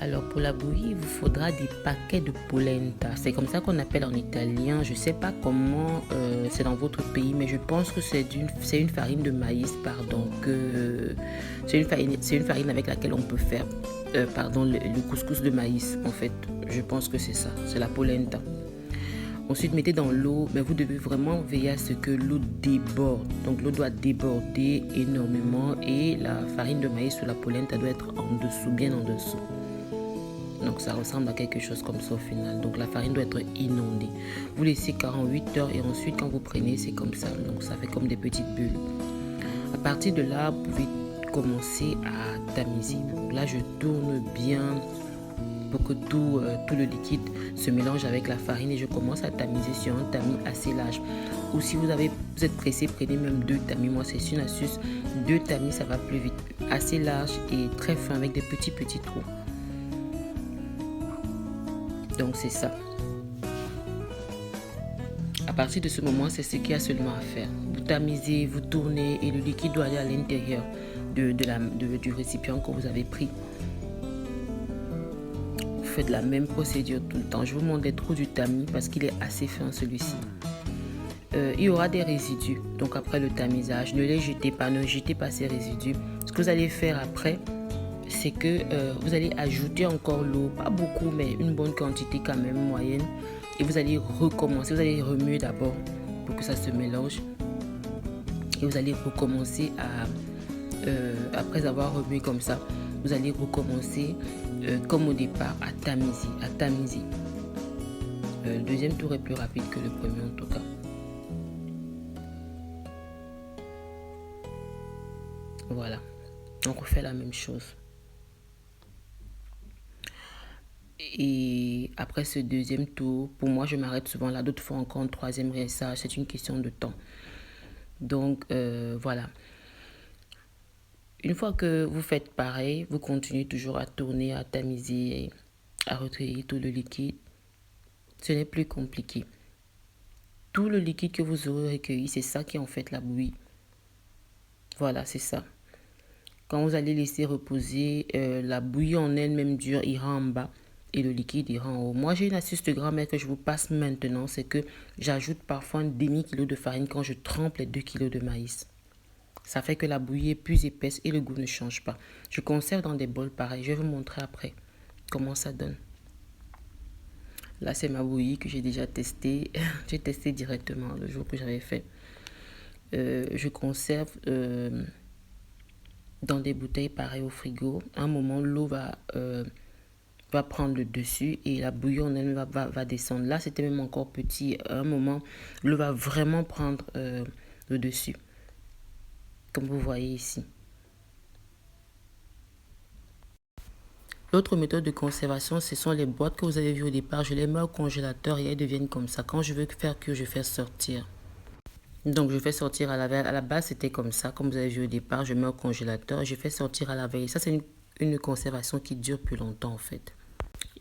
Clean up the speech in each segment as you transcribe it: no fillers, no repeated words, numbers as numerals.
Alors pour la bouillie, il vous faudra des paquets de polenta. C'est comme ça qu'on appelle en italien. Je ne sais pas comment c'est dans votre pays, mais je pense que c'est une farine de maïs, pardon. C'est une farine avec laquelle on peut faire le couscous de maïs, en fait. Je pense que c'est ça, c'est la polenta. Ensuite, mettez dans l'eau, mais vous devez vraiment veiller à ce que l'eau déborde. Donc l'eau doit déborder énormément et la farine de maïs ou la polenta doit être en dessous, bien en dessous. Donc ça ressemble à quelque chose comme ça au final. Donc la farine doit être inondée. Vous laissez 48 heures et ensuite quand vous prenez, c'est comme ça. Donc ça fait comme des petites bulles. À partir de là, vous pouvez commencer à tamiser. Là, je tourne bien pour que tout le liquide se mélange avec la farine et je commence à tamiser sur un tamis assez large. Ou si vous êtes pressé, prenez même 2 tamis. Moi, c'est une astuce. 2 tamis, ça va plus vite. Assez large et très fin avec des petits trous. Donc c'est ça. À partir de ce moment, c'est ce qu'il y a seulement à faire. Vous tamisez, vous tournez et le liquide doit aller à l'intérieur du récipient que vous avez pris. Vous faites la même procédure tout le temps. Je vous montre les trous du tamis parce qu'il est assez fin celui-ci. Il y aura des résidus. Donc après le tamisage, ne les jetez pas, ne jetez pas ces résidus. Ce que vous allez faire après, c'est que vous allez ajouter encore l'eau, pas beaucoup, mais une bonne quantité quand même, moyenne. Et vous allez recommencer, vous allez remuer d'abord pour que ça se mélange. Et vous allez recommencer après avoir remué comme ça, vous allez recommencer comme au départ à tamiser. Le deuxième tour est plus rapide que le premier en tout cas. Voilà, on refait la même chose. Et après ce deuxième tour, pour moi, je m'arrête souvent là. D'autres fois encore un troisième rinçage. C'est une question de temps. Donc, voilà. Une fois que vous faites pareil, vous continuez toujours à tourner, à tamiser, à recueillir tout le liquide. Ce n'est plus compliqué. Tout le liquide que vous aurez recueilli, c'est ça qui est en fait la bouillie. Voilà, c'est ça. Quand vous allez laisser reposer, la bouillie en elle-même dure ira en bas. Et le liquide ira en haut. Moi, j'ai une astuce de grand-mère que je vous passe maintenant. C'est que j'ajoute parfois un demi-kilo de farine quand je trempe les 2 kilos de maïs. Ça fait que la bouillie est plus épaisse et le goût ne change pas. Je conserve dans des bols pareils. Je vais vous montrer après comment ça donne. Là, c'est ma bouillie que j'ai déjà testée. J'ai testé directement le jour que j'avais fait. Je conserve dans des bouteilles pareilles au frigo. À un moment, l'eau va prendre le dessus et la bouillie en elle va descendre. Là, c'était même encore petit. À un moment, l'eau va vraiment prendre le dessus. Comme vous voyez ici. L'autre méthode de conservation, ce sont les boîtes que vous avez vues au départ. Je les mets au congélateur et elles deviennent comme ça. Quand je veux faire cuire, je fais sortir. Donc, je fais sortir à la veille. À la base, c'était comme ça. Comme vous avez vu au départ, je mets au congélateur et je fais sortir à la veille. Ça, c'est une conservation qui dure plus longtemps en fait.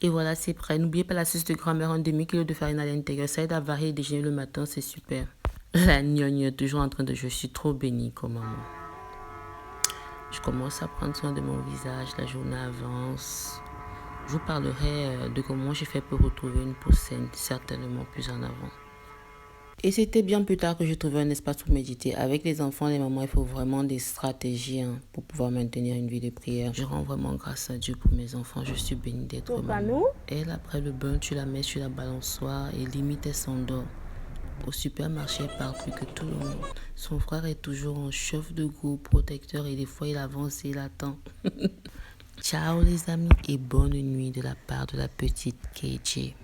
Et voilà, c'est prêt. N'oubliez pas l'astuce de grand-mère, un demi-kilo de farine à l'intérieur. Ça aide à varier et déjeuner le matin, c'est super. La gnogno, toujours en train de... Je suis trop bénie comme maman. Je commence à prendre soin de mon visage, la journée avance. Je vous parlerai de comment j'ai fait pour retrouver une peau saine, certainement plus en avant. Et c'était bien plus tard que j'ai trouvé un espace pour méditer. Avec les enfants, les mamans, il faut vraiment des stratégies pour pouvoir maintenir une vie de prière. Je rends vraiment grâce à Dieu pour mes enfants. Je suis bénie d'être maman. Elle, après le bain, tu la mets sur la balançoire et limite elle s'endort. Au supermarché, elle parle plus que tout le monde. Son frère est toujours en chef de groupe, protecteur et des fois il avance et il attend. Ciao les amis et bonne nuit de la part de la petite KJ.